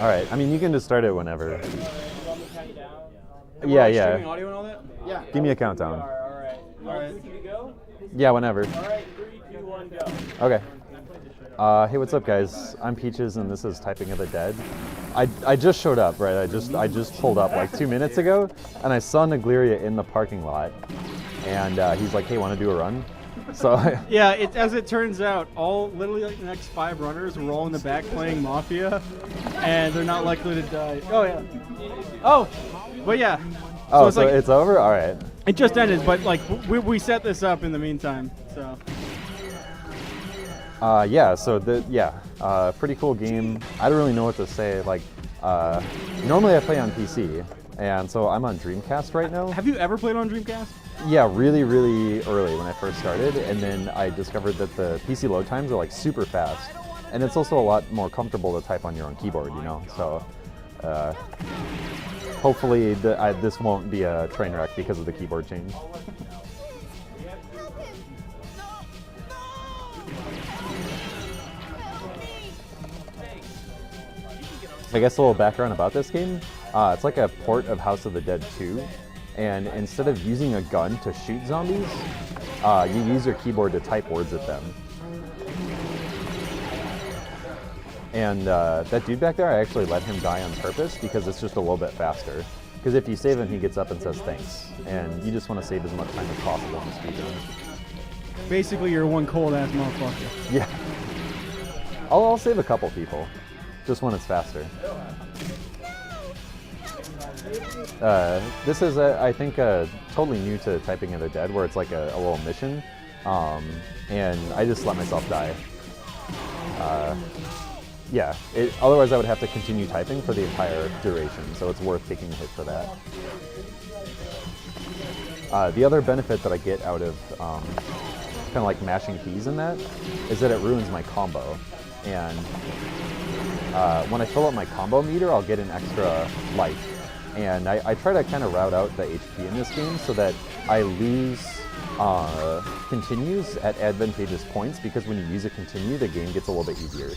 All right. I mean, you can just start it whenever. And Yeah, we're yeah. Streaming audio and all that? Yeah. Give me a countdown. All right. Yeah, whenever. All right, 3, 2, 1, go. Okay. Hey, what's up, guys? I'm Peaches, and this is Typing of the Dead. I just showed up, right? I just pulled up like 2 minutes ago, and I saw Nagleria in the parking lot, and he's like, "Hey, want to do a run?" So Yeah, as it turns out, literally like the next 5 runners were all in the back playing Mafia, and they're not likely to die. Oh yeah. Oh, but yeah. oh, it's so like it's over. All right. it just ended, but like we set this up in the meantime. So Yeah. So pretty cool game. I don't really know what to say. Like, normally I play on PC, and so I'm on Dreamcast right now. have you ever played on Dreamcast? Yeah, really, really early when I first started, and then I discovered that the PC load times are like super fast, and it's also a lot more comfortable to type on your own keyboard, you know. So, hopefully, this won't be a train wreck because of the keyboard change. I guess a little background about this game. It's like a port of House of the Dead 2. And instead of using a gun to shoot zombies, you use your keyboard to type words at them. And that dude back there, I actually let him die on purpose because it's just a little bit faster. Because if you save him, he gets up and says thanks. And you just want to save as much time as possible in the speedrun. Basically, you're one cold ass motherfucker. Yeah. I'll save a couple people, just when it's faster. This is, I think, totally new to Typing of the Dead, where it's like a little mission, and I just let myself die. Yeah, otherwise I would have to continue typing for the entire duration, so it's worth taking a hit for that. The other benefit that I get out of kind of like mashing keys in that is that it ruins my combo, and when I fill up my combo meter, I'll get an extra life. And I try to kind of route out the HP in this game so that I lose continues at advantageous points, because when you use a continue, the game gets a little bit easier.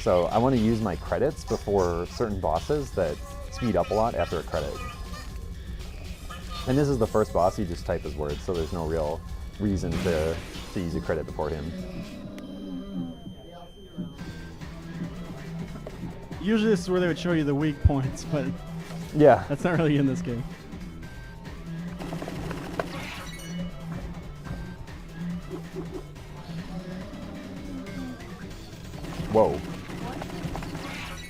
So I want to use my credits before certain bosses that speed up a lot after a credit. And this is the first boss, you just type his words, so there's no real reason to use a credit before him. Usually, this is where they would show you the weak points, but Yeah. that's not really in this game. Whoa.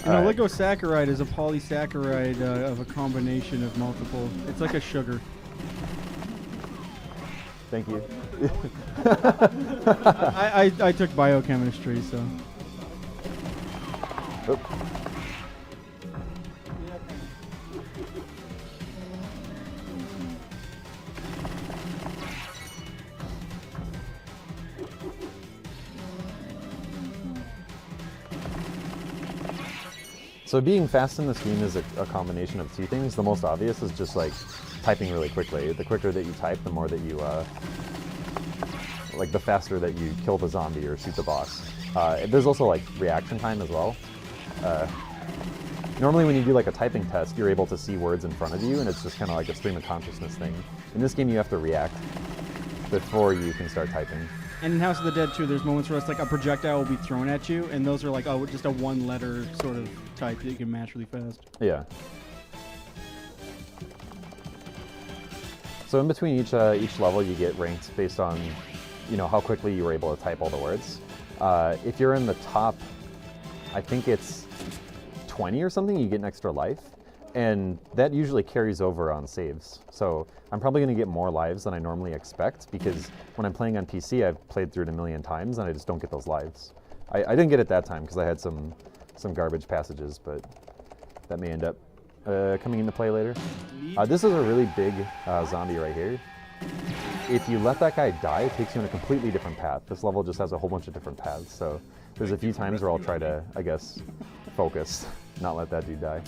Alright. Oligosaccharide is a polysaccharide of a combination of multiple. It's like a sugar. Thank you. I took biochemistry, so. Oop. So being fast in this game is a combination of two things. The most obvious is just like typing really quickly. The quicker that you type, the more that you, like the faster that you kill the zombie or shoot the boss. There's also like reaction time as well. Normally when you do like a typing test, you're able to see words in front of you, and it's just kind of like a stream of consciousness thing. In this game, you have to react before you can start typing. And in House of the Dead 2, there's moments where it's like a projectile will be thrown at you, and those are like, oh, just a one-letter sort of type that you can match really fast. Yeah. So in between each level, you get ranked based on, you know, how quickly you were able to type all the words. If you're in the top, I think it's 20 or something, you get an extra life, and that usually carries over on saves. So I'm probably going to get more lives than I normally expect, because when I'm playing on PC, I've played through it a million times, and I just don't get those lives. I didn't get it that time because I had some garbage passages, but that may end up coming into play later. This is a really big zombie right here. If you let that guy die, it takes you on a completely different path. This level just has a whole bunch of different paths, so there's a few times where I'll try to, I guess, focus, not let that dude die.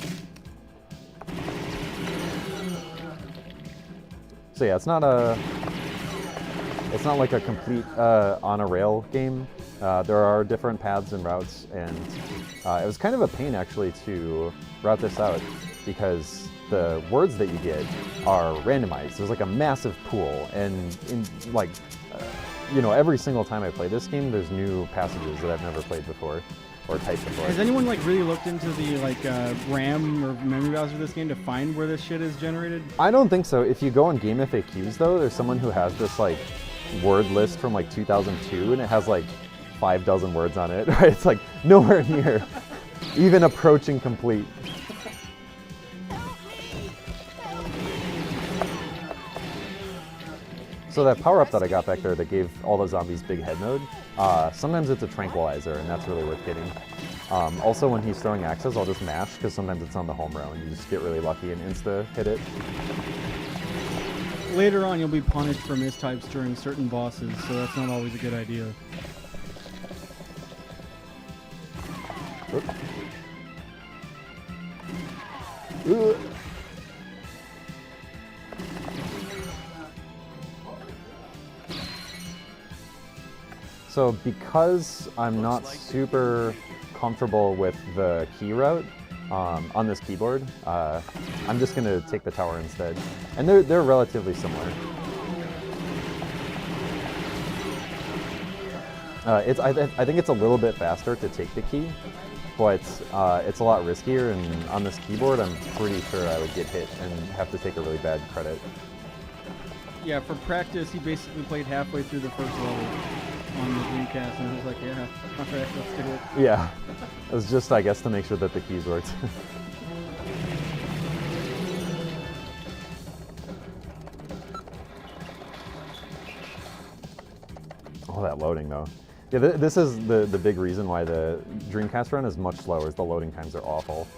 So yeah, it's not like a complete on a rail game. There are different paths and routes, and it was kind of a pain actually to route this out because the words that you get are randomized. There's like a massive pool, and every single time I play this game, there's new passages that I've never played before or typed before. Has anyone like really looked into the RAM or memory browser of this game to find where this shit is generated? I don't think so. If you go on Game FAQs though, there's someone who has this like word list from like 2002, and it has like 5 dozen words on it. Right? It's like nowhere near even approaching complete. So that power-up that I got back there that gave all the zombies big head node, sometimes it's a tranquilizer, and that's really worth getting. Also, when he's throwing axes, I'll just mash, because sometimes it's on the home row, and you just get really lucky and insta-hit it. Later on, you'll be punished for mistypes during certain bosses, so that's not always a good idea. Ugh. So because I'm not super comfortable with the key route on this keyboard, I'm just going to take the tower instead. And they're relatively similar. I think it's a little bit faster to take the key, but it's a lot riskier, and on this keyboard I'm pretty sure I would get hit and have to take a really bad credit. Yeah, for practice, he basically played halfway through the first level on the Dreamcast, and I was like, yeah, alright, let's do it. Yeah, it was just, I guess, to make sure that the keys worked. Oh, that loading though. Yeah, this is the big reason why the Dreamcast run is much slower, is the loading times are awful.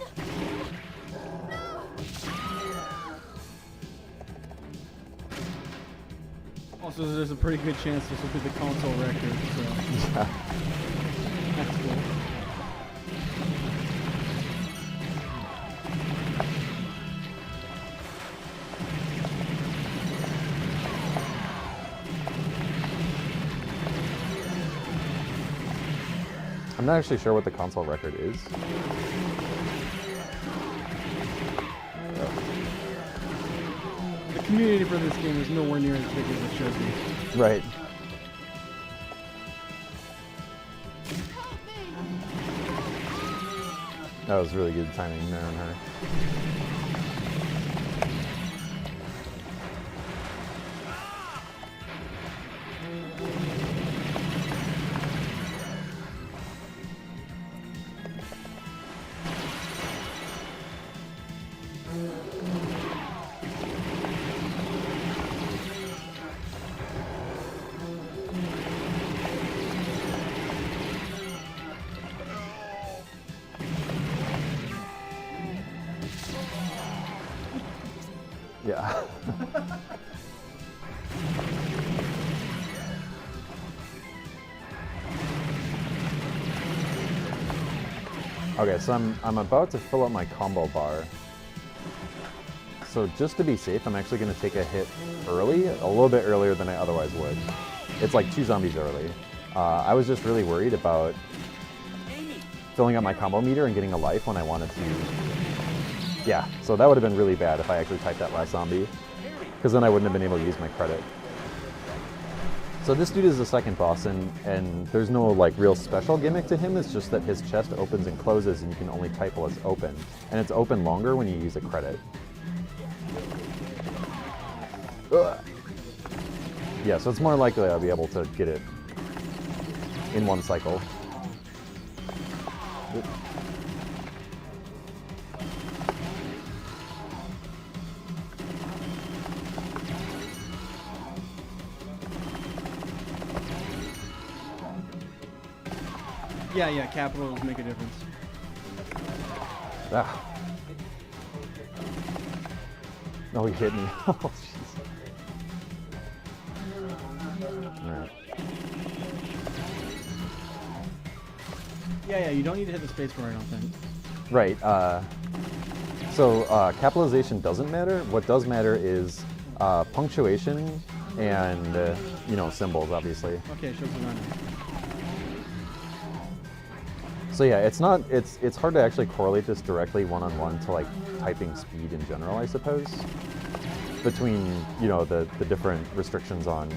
Also, there's a pretty good chance this will be the console record, so Yeah. that's cool. I'm not actually sure what the console record is. The community for this game is nowhere near as big as it should be. Right. That was really good timing there on her. Yeah. Okay, so I'm about to fill up my combo bar. So just to be safe, I'm actually going to take a hit early, a little bit earlier than I otherwise would. It's like 2 zombies early. I was just really worried about filling up my combo meter and getting a life when I wanted to. Yeah, so that would have been really bad if I actually typed that last zombie, because then I wouldn't have been able to use my credit. So this dude is the second boss, and there's no like real special gimmick to him. It's just that his chest opens and closes, and you can only type while it's open, and it's open longer when you use a credit. Ugh. Yeah, so it's more likely I'll be able to get it in one cycle. Yeah, capitals make a difference. Ah. Oh, he hit me. Oh, jeez. Alright. Yeah, you don't need to hit the spacebar, I don't think. Right. So capitalization doesn't matter. What does matter is punctuation and, symbols, obviously. Okay, shows the runner. So yeah, it's hard to actually correlate this directly one-on-one to like typing speed in general, I suppose. Between, you know, the different restrictions on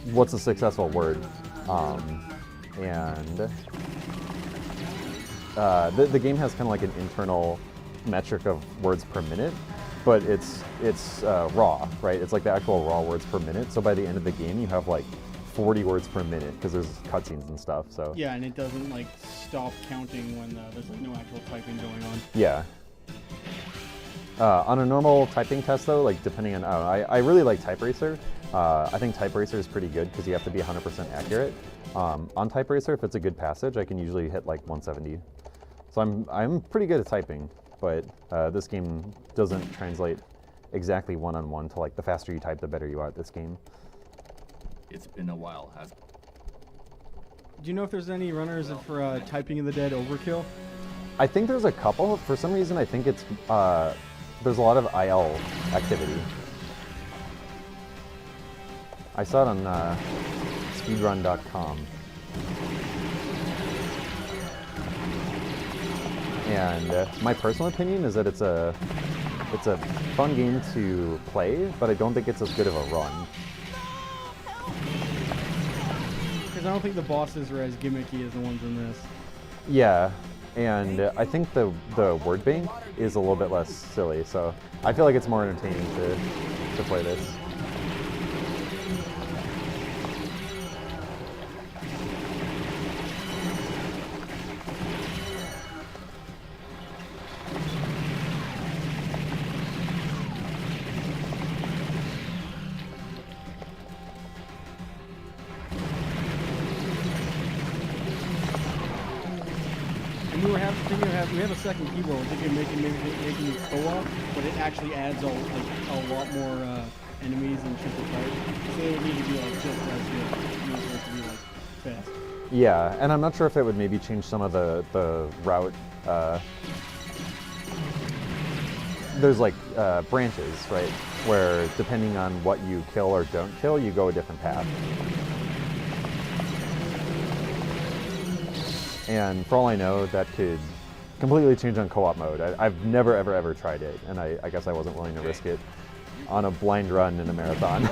what's a successful word. And the game has kind of like an internal metric of words per minute, but it's raw, right? It's like the actual raw words per minute. So by the end of the game, you have like 40 words per minute because there's cutscenes and stuff. So yeah, and it doesn't like stop counting when there's like no actual typing going on. yeah. On a normal typing test though, like depending on, I really like TypeRacer. I think TypeRacer is pretty good because you have to be 100% accurate. On TypeRacer, if it's a good passage, I can usually hit like 170. So I'm pretty good at typing, but this game doesn't translate exactly one-on-one to like the faster you type, the better you are at this game. It's been a while, hasn't Do you know if there's any runners for Typing of the Dead Overkill? I think there's a couple. For some reason, I think it's there's a lot of IL activity. I saw it on speedrun.com. And my personal opinion is that it's a fun game to play, but I don't think it's as good of a run. Because I don't think the bosses are as gimmicky as the ones in this. Yeah, and I think the word bank is a little bit less silly, so I feel like it's more entertaining to play this. We have a second keyboard. We're thinking making it co-op, but it actually adds a lot more enemies and shit to fight. So it would need to be like just as good. It needs to be like fast. Yeah, and I'm not sure if it would maybe change some of the route. There's like branches, right? Where depending on what you kill or don't kill, you go a different path. And for all I know, that could completely change on co-op mode. I've never, ever tried it, and I guess I wasn't willing to risk it on a blind run in a marathon.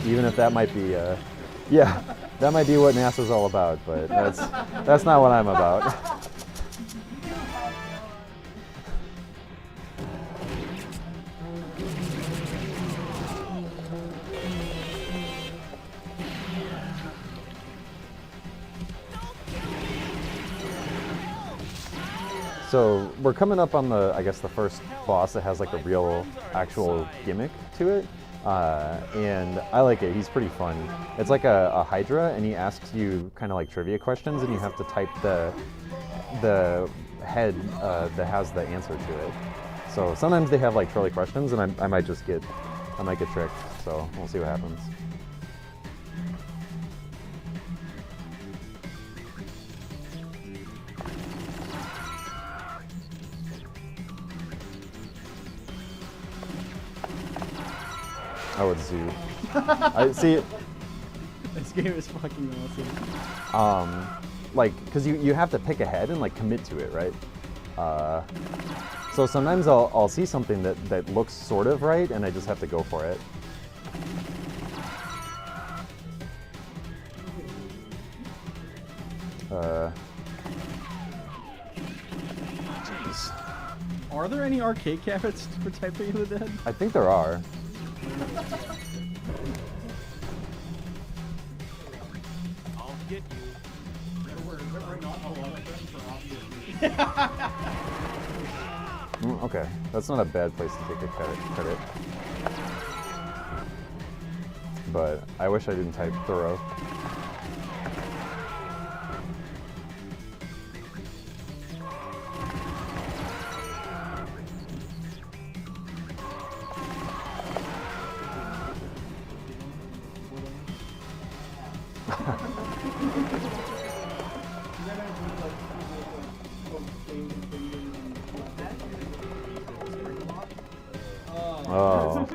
Even if that might be, yeah, that might be what NASA's all about, but that's not what I'm about. So we're coming up on I guess the first boss that has like a real, actual gimmick to it, and I like it. He's pretty fun. It's like a Hydra, and he asks you kind of like trivia questions, and you have to type the head that has the answer to it. So sometimes they have like trolley questions, and I might get tricked. So we'll see what happens. Oh, it's Zoo. I see. This game is fucking awesome. Like, cause you have to pick a head and like commit to it, right? So sometimes I'll see something that looks sort of right, and I just have to go for it. Jeez. Are there any arcade cabinets for Typing of the Dead? I think there are. I'll get you. Okay, that's not a bad place to take a credit. But I wish I didn't type thorough. Oh.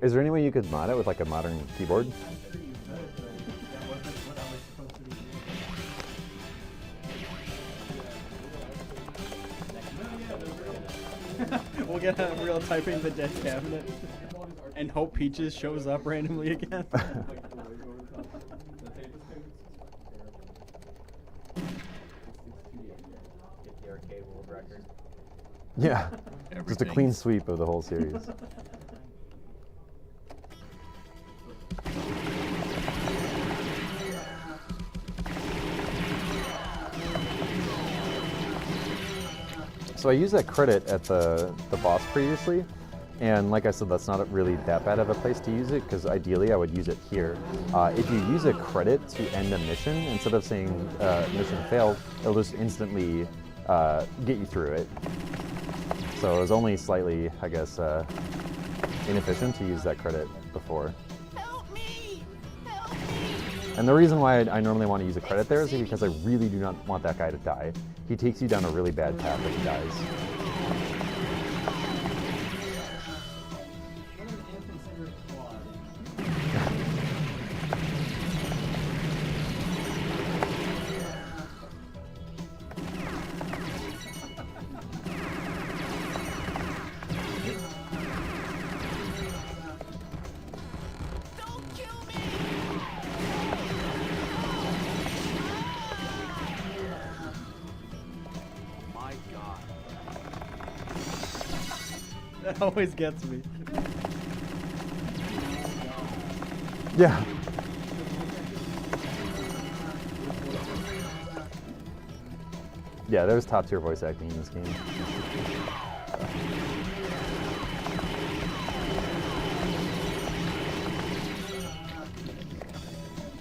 Is there any way you could mod it with like a modern keyboard? We'll get a real typing the dead cabinet. And hope Peaches shows up randomly again. Yeah, just a clean Everything's- sweep of the whole series. So I used that credit at the boss previously, and like I said, that's not really that bad of a place to use it, because ideally I would use it here. If you use a credit to end a mission, instead of saying mission failed, it'll just instantly get you through it. So it was only slightly, I guess, inefficient to use that credit before. Help me! Help me! And the reason why I normally want to use a credit there is because I really do not want that guy to die. He takes you down a really bad path if he dies. Don't kill me! My God. That always gets me. Yeah. Yeah, there's top tier voice acting in this game.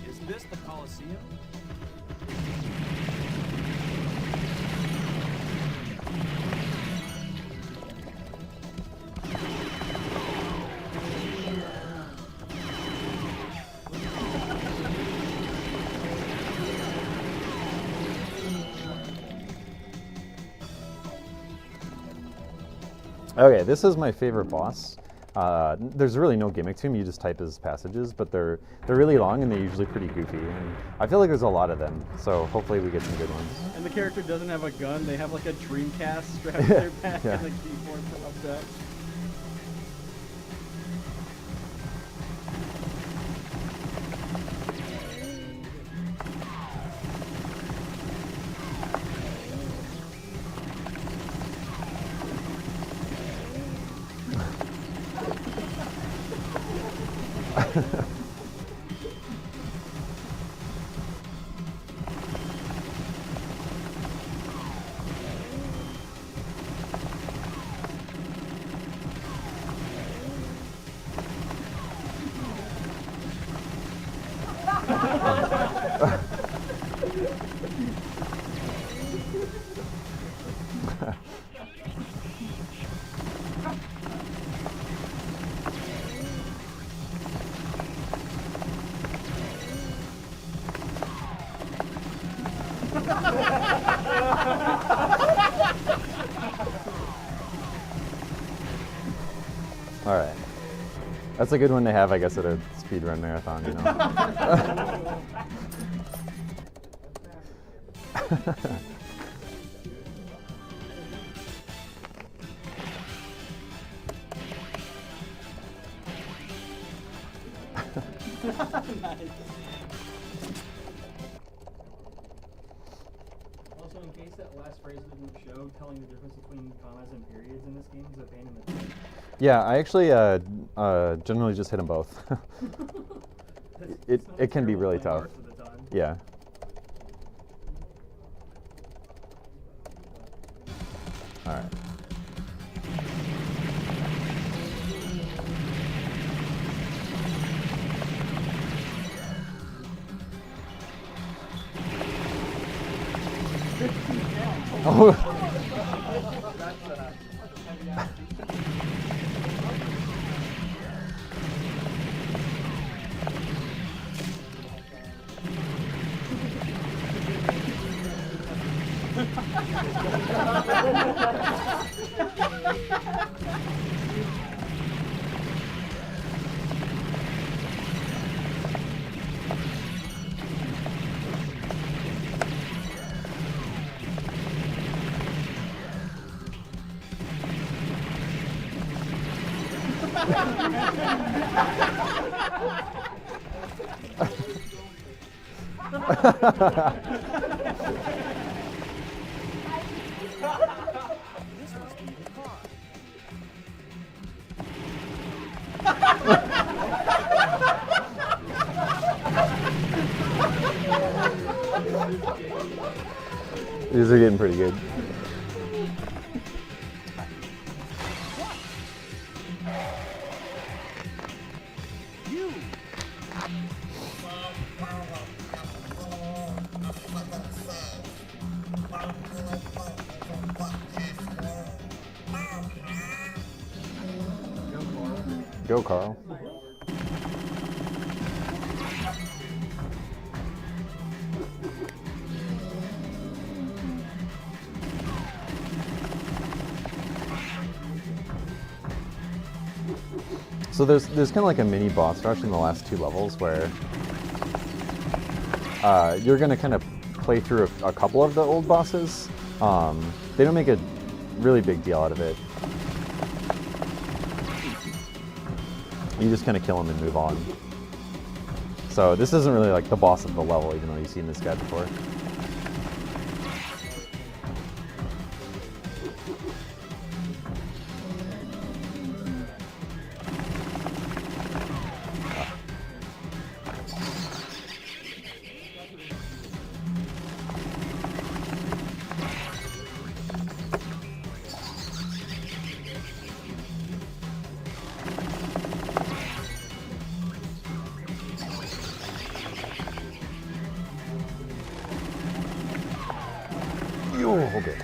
Is this the Coliseum? Okay, this is my favorite boss. There's really no gimmick to him. You just type his passages, but they're really long and they're usually pretty goofy. And I feel like there's a lot of them, so hopefully we get some good ones. And the character doesn't have a gun, they have like a Dreamcast strapped to their back Yeah. and the keyboard propped up. All right. That's a good one to have, I guess, at a speedrun marathon, you know. Also, in case that last phrase didn't show, telling the difference between commas and periods in this game is a pain in the dick. Yeah, I actually generally just hit them both. It's not a it can be terrible really thing tough. most of the time. Yeah. All right. Oh. This must be the car. These are getting pretty good. You. Go, Carl. So there's kind of like a mini boss rush in the last 2 levels where you're gonna kind of play through a couple of the old bosses. They don't make a really big deal out of it. You just kind of kill them and move on. So this isn't really like the boss of the level, even though you've seen this guy before. Okay.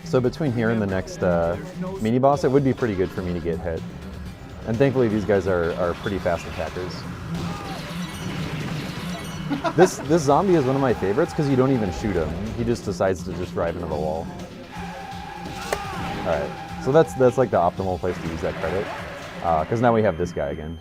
So between here and the next mini boss, it would be pretty good for me to get hit. And thankfully these guys are pretty fast attackers. This zombie is one of my favorites because you don't even shoot him. He just decides to just drive into the wall. Alright, so that's like the optimal place to use that credit. Because now we have this guy again.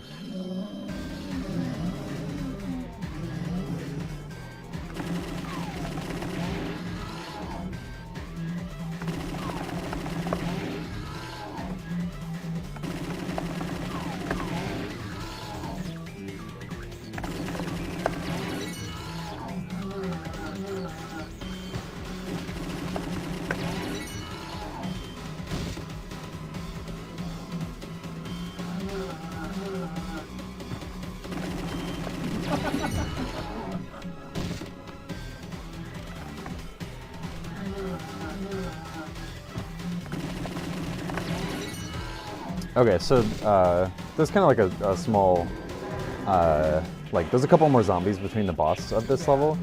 Okay, so there's kind of like a small, there's a couple more zombies between the boss of this level.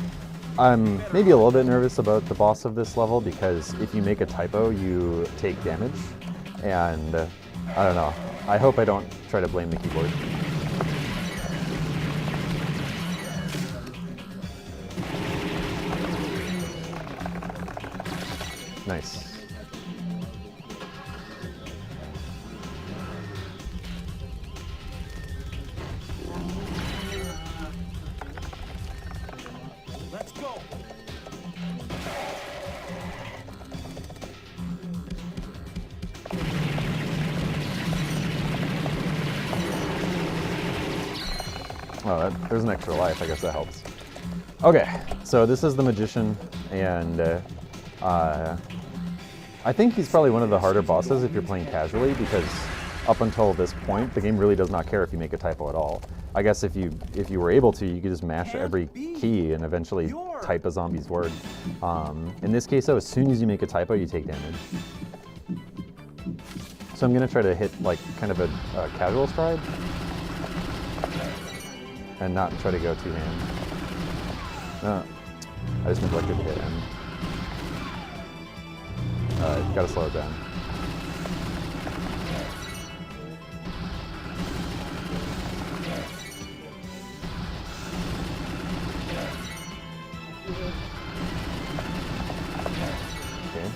I'm maybe a little bit nervous about the boss of this level because if you make a typo, you take damage. And I don't know, I hope I don't try to blame the keyboard. Nice. Let's go. Oh, there's an extra life. I guess that helps. Okay, so this is the Magician, and I think he's probably one of the harder bosses if you're playing casually, because up until this point, the game really does not care if you make a typo at all. I guess if you were able to, you could just mash every key and eventually type a zombie's word. In this case, though, as soon as you make a typo, you take damage. So I'm gonna try to hit like kind of a casual stride, and not try to go two-hand. I just neglected to hit him. Gotta slow it down. Okay.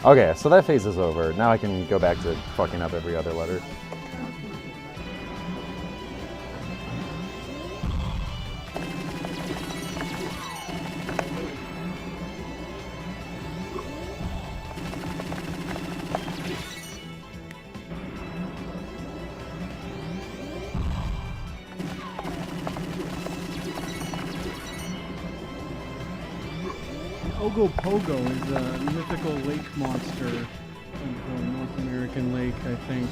Okay, so that phase is over. Now I can go back to fucking up every other letter. Ogopogo is a mythical lake monster of the North American lake, I think.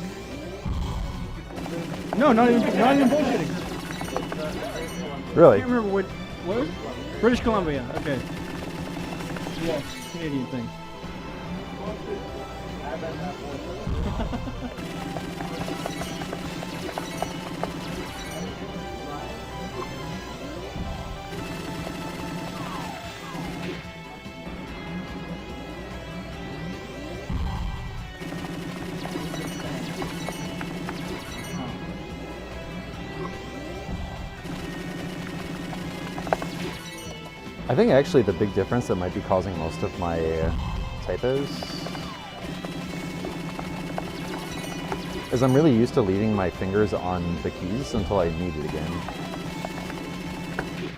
No, not even bullshitting. Really? I can't remember what was it? British Columbia. Okay. Yeah, Canadian thing. I think actually the big difference that might be causing most of my typos is I'm really used to leaving my fingers on the keys until I need it again.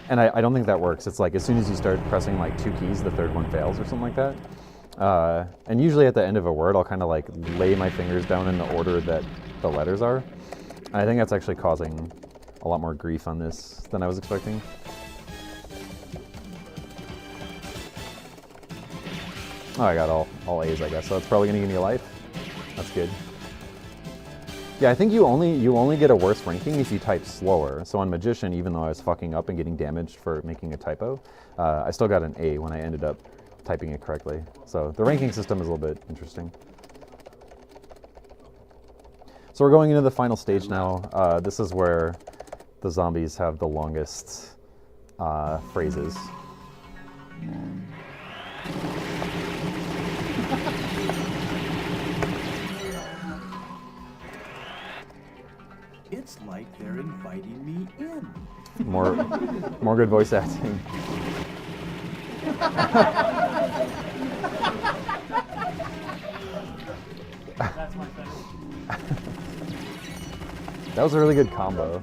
And I don't think that works. It's like as soon as you start pressing like 2 keys, the third one fails or something like that. And usually at the end of a word, I'll kind of like lay my fingers down in the order that the letters are. And I think that's actually causing a lot more grief on this than I was expecting. Oh, I got all A's, I guess. So that's probably gonna give me a life. That's good. Yeah, I think you only get a worse ranking if you type slower. So on Magician, even though I was fucking up and getting damaged for making a typo, I still got an A when I ended up typing it correctly. So the ranking system is a little bit interesting. So we're going into the final stage now. This is where the zombies have the longest phrases. It's like they're inviting me in. More good voice acting. That's my fetish. That was a really good combo.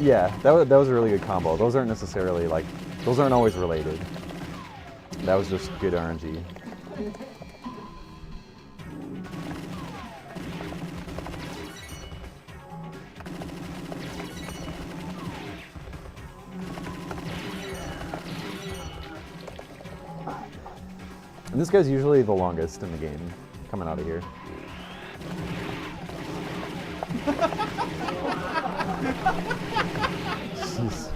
Yeah, that was a really good combo. Those aren't necessarily like, those aren't always related. That was just good RNG. And this guy's usually the longest in the game, coming out of here. Jeez.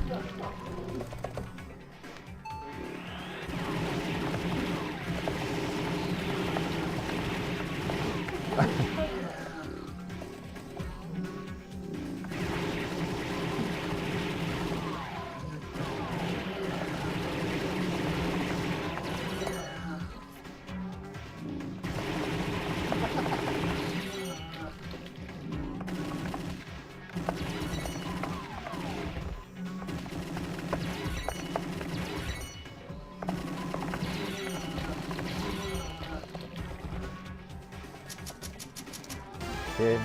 Okay.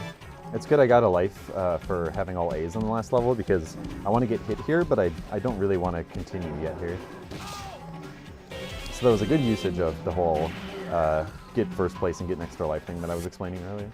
It's good I got a life for having all A's on the last level because I want to get hit here, but I don't really want to continue yet here. So that was a good usage of the whole get first place and get an extra life thing that I was explaining earlier.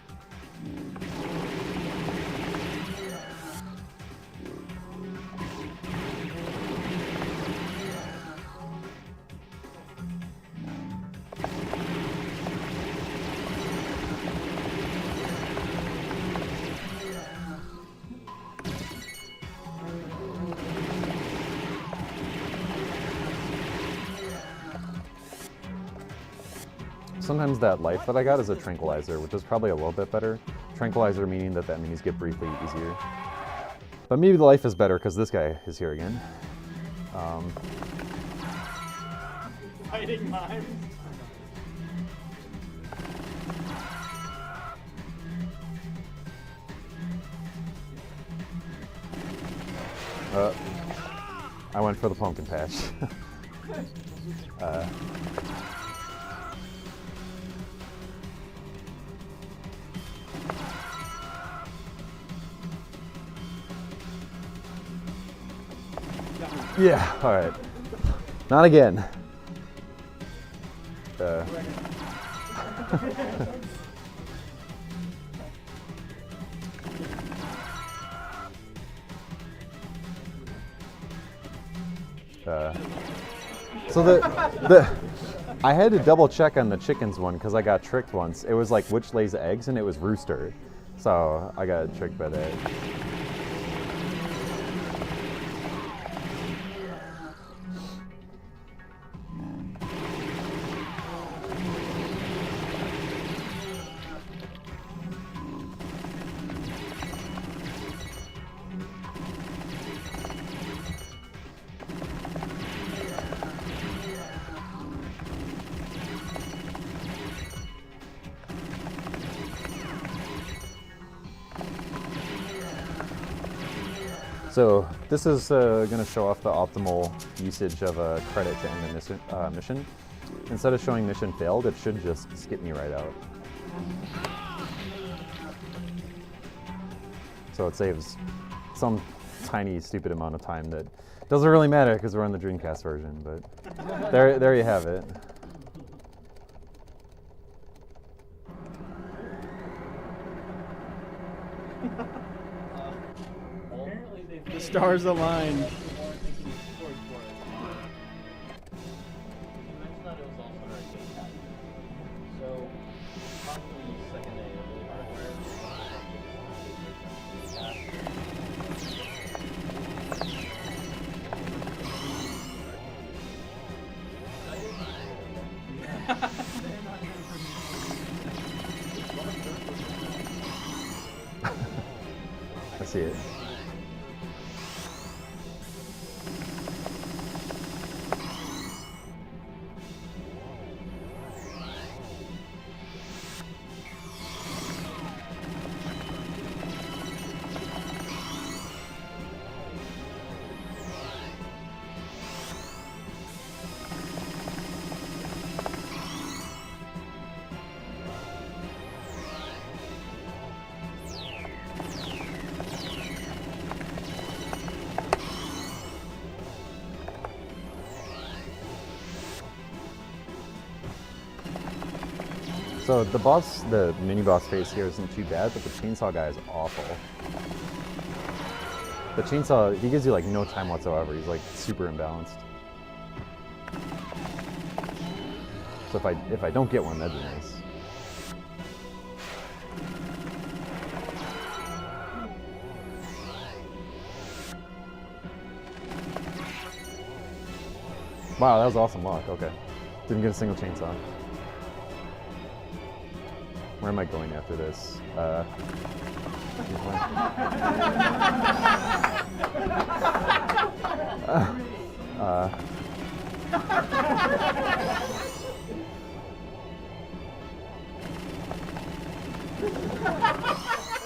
Sometimes that life that I got is a tranquilizer, which is probably a little bit better. Tranquilizer meaning that enemies get briefly easier. But maybe the life is better because this guy is here again. Fighting mimes. I went for the pumpkin patch. Yeah, all right. Not again. So the I had to double check on the chickens one because I got tricked once. It was like which lays eggs and it was rooster. So I got tricked by that. So this is going to show off the optimal usage of a credit to end a mission. Instead of showing mission failed, it should just skip me right out. So it saves some tiny stupid amount of time that doesn't really matter because we're on the Dreamcast version, but there you have it. The stars align. I see it. So the mini boss phase here isn't too bad, but the chainsaw guy is awful. The chainsaw, he gives you like no time whatsoever. He's like super imbalanced. So if I don't get one, that'd be nice. Wow, that was awesome luck. Okay, didn't get a single chainsaw. Where am I going after this?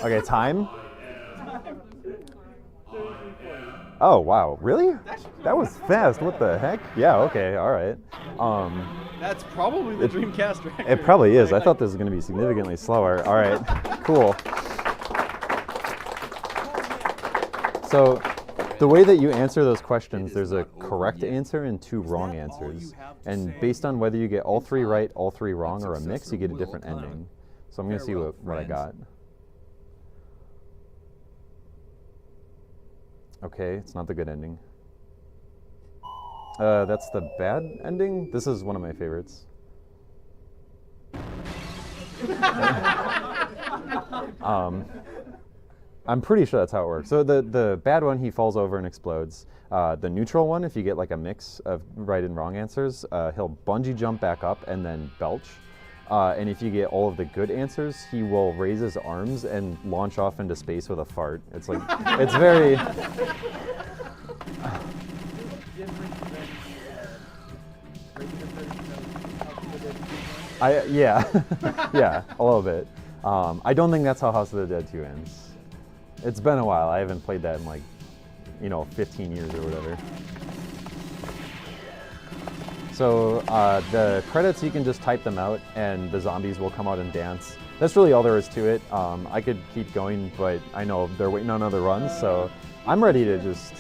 Okay, time? Oh, wow. Really? That was fast. What the heck? Yeah, okay, all right. That's probably the Dreamcast record. It probably is. I thought this was going to be significantly slower. All right, cool. So the way that you answer those questions, there's a correct answer and two wrong answers. And based on whether you get all three right, all three wrong, or a mix, you get a different ending. So I'm going to see what I got. Okay, it's not the good ending. That's the bad ending? This is one of my favorites. I'm pretty sure that's how it works. So the bad one, he falls over and explodes. The neutral one, if you get like a mix of right and wrong answers, he'll bungee jump back up and then belch. And if you get all of the good answers, he will raise his arms and launch off into space with a fart. It's like, it's very... yeah, yeah, a little bit. I don't think that's how House of the Dead 2 ends. It's been a while. I haven't played that in like, 15 years or whatever. So the credits, you can just type them out and the zombies will come out and dance. That's really all there is to it. I could keep going, but I know they're waiting on other runs, so I'm ready to just...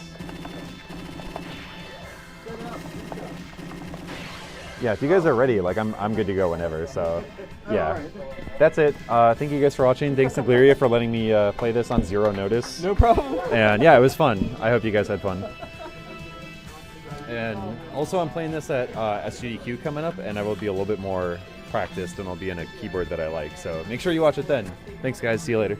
Yeah, if you guys are ready, like I'm good to go whenever, so yeah. Alright. That's it. Thank you guys for watching. Thanks to Glyria for letting me play this on zero notice. No problem. And yeah, it was fun. I hope you guys had fun. And also I'm playing this at SGDQ coming up, and I will be a little bit more practiced and I'll be in a keyboard that I like. So make sure you watch it then. Thanks guys, see you later.